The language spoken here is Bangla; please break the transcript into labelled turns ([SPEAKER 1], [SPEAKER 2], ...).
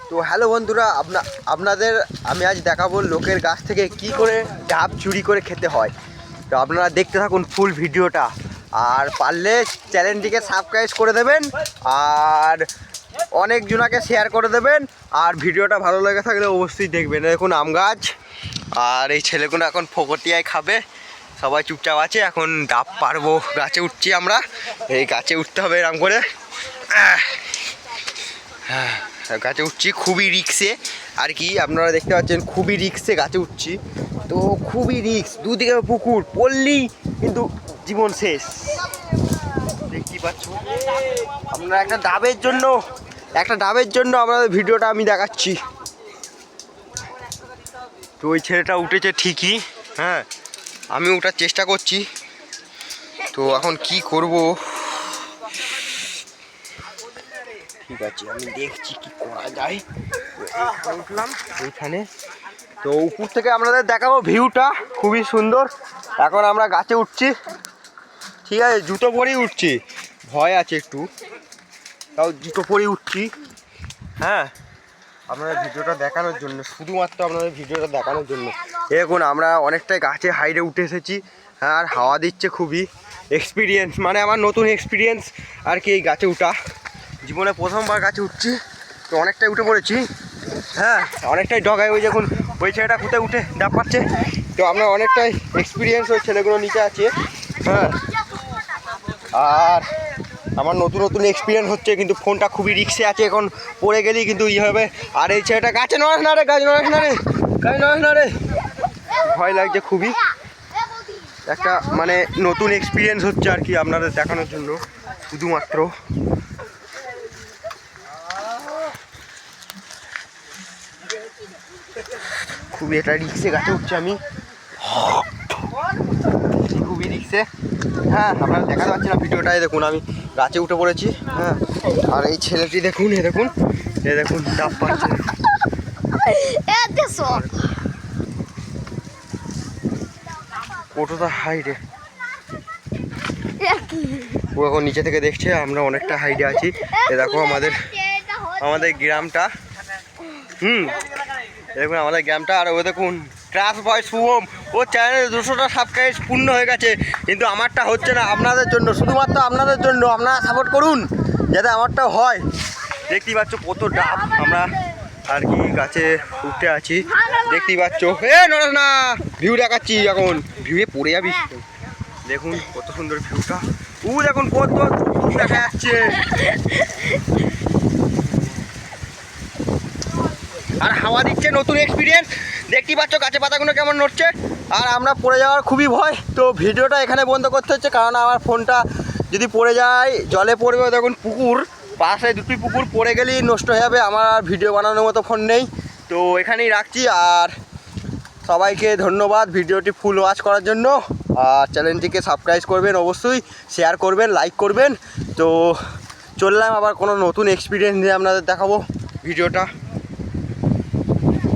[SPEAKER 1] তো হ্যালো বন্ধুরা, আপনাদের আমি আজ দেখাবো লোকের গাছ থেকে কি করে ডাব চুরি করে খেতে হয়। তো আপনারা দেখতে থাকুন ফুল ভিডিওটা, আর পারলে চ্যানেলটিকে সাবস্ক্রাইব করে দেবেন আর অনেকজনাকে শেয়ার করে দেবেন। আর ভিডিওটা ভালো লেগে থাকলে অবশ্যই দেখবেন। দেখুন আম গাছ, আর এই ছেলেগুলো এখন ফকটিয়ায় খাবে, সবাই চুপচাপ আছে। এখন ডাব পারবো, গাছে উঠছি আমরা, এই গাছে উঠতে হবে এরকম করে। গাছে উঠছি খুবই রিক্সে আর কি, আপনারা দেখতে পাচ্ছেন খুবই রিক্সে গাছে উঠছি। তো খুবই রিক্স, দুদিকে পুকুর, পড়লেই কিন্তু জীবন শেষ। দেখতেই পাচ্ছ আপনারা, একটা ডাবের জন্য আপনাদের ভিডিওটা আমি দেখাচ্ছি। তো ওই ছেলেটা উঠেছে ঠিকই, হ্যাঁ আমি ওঠার চেষ্টা করছি। তো এখন কি করব, ঠিক আছে আমি দেখছি কি করা যায়। উঠলাম এইখানে, তো উপর থেকে আপনাদের দেখাবো ভিউটা, খুবই সুন্দর। এখন আমরা গাছে উঠছি, ঠিক আছে জুতো পরেই উঠছি, ভয় আছে একটু, তাও জুতো পরেই উঠছি। হ্যাঁ আপনাদের ভিডিওটা দেখানোর জন্য, শুধুমাত্র আপনাদের ভিডিওটা দেখানোর জন্য। দেখুন আমরা অনেকটাই গাছে হাইটে উঠে এসেছি, হ্যাঁ আর হাওয়া দিচ্ছে খুবই। এক্সপিরিয়েন্স মানে আমার নতুন এক্সপিরিয়েন্স আর কি, এই গাছে উঠা জীবনে প্রথমবার গাছে উঠছি। তো অনেকটাই উঠে পড়েছি, হ্যাঁ অনেকটাই ডগায়, ওই যখন ওই ছেলেটা কোথায় উঠে ডাব পাচ্ছে। তো আমরা অনেকটাই এক্সপিরিয়েন্স, ওই ছেলেগুলো নিচে আছে, হ্যাঁ আর আমার নতুন এক্সপিরিয়েন্স হচ্ছে। কিন্তু ফোনটা খুবই রিক্সে আছে, এখন পড়ে গেলেই কিন্তু ই হবে। আর এই ছেলেটা গাছে নড়াস না রে, গাছ নড়াস না রে, গাছ নড়াস না রে, ভয় লাগছে খুবই। একটা মানে নতুন এক্সপিরিয়েন্স হচ্ছে আর কি, আপনাদের দেখানোর জন্য শুধুমাত্র। খুবই একটা রিক্সে গাছে উঠছি আমি, খুবই রিক্সে। হ্যাঁ আপনারা দেখাতে পাচ্ছি না ভিডিওটাই, দেখুন আমি গাছে উঠে পড়েছি। হ্যাঁ আর এই ছেলেটি দেখুন, এ দেখুন ডাব পাচ্ছে। কতটা হাইটে, ও এখন নিচে থেকে দেখছে, আমরা অনেকটা হাইটে আছি। এ দেখো আমাদের গ্রামটা, দেখুন আমাদের গ্রামটা। আর ও দেখুন ক্রাশ বয় শুভম, ও চ্যানেলে 200টা সাবস্ক্রাইব পূর্ণ হয়ে গেছে, কিন্তু আমারটা হচ্ছে না। আপনাদের জন্য, শুধুমাত্র আপনাদের জন্য, আপনারা সাপোর্ট করুন যাতে আমারটাও হয়। দেখতেই পাচ্ছ কত ডাব আমরা আর কি গাছে উঠতে আছি, দেখতেই পাচ্ছ। নড়াস না, ভিউ দেখাচ্ছি এখন, ভিউয়ে পড়ে যাবি। দেখুন কত সুন্দর ভিউটা, দেখুন কত দেখা যাচ্ছে। আর হাওয়া দিচ্ছে, নতুন এক্সপিরিয়েন্স। দেখতেই পাচ্ছ গাছে পাতাগুলো কেমন নড়ছে, আর আমরা পড়ে যাওয়ার খুবই ভয়। তো ভিডিওটা এখানে বন্ধ করতে হচ্ছে, কারণ আমার ফোনটা যদি পড়ে যায় জলে পড়বে। দেখুন পুকুর পাশে, দুটি পুকুর, পড়ে গেলেই নষ্ট হয়ে যাবে। আমার আর ভিডিও বানানোর মতো ফোন নেই। তো এখানেই রাখছি, আর সবাইকে ধন্যবাদ ভিডিওটি ফুল ওয়াচ করার জন্য। আর চ্যানেলটিকে সাবস্ক্রাইব করবেন অবশ্যই, শেয়ার করবেন, লাইক করবেন। তো চললাম, আবার কোনো নতুন এক্সপিরিয়েন্স নিয়ে আপনাদের দেখাবো ভিডিওটা।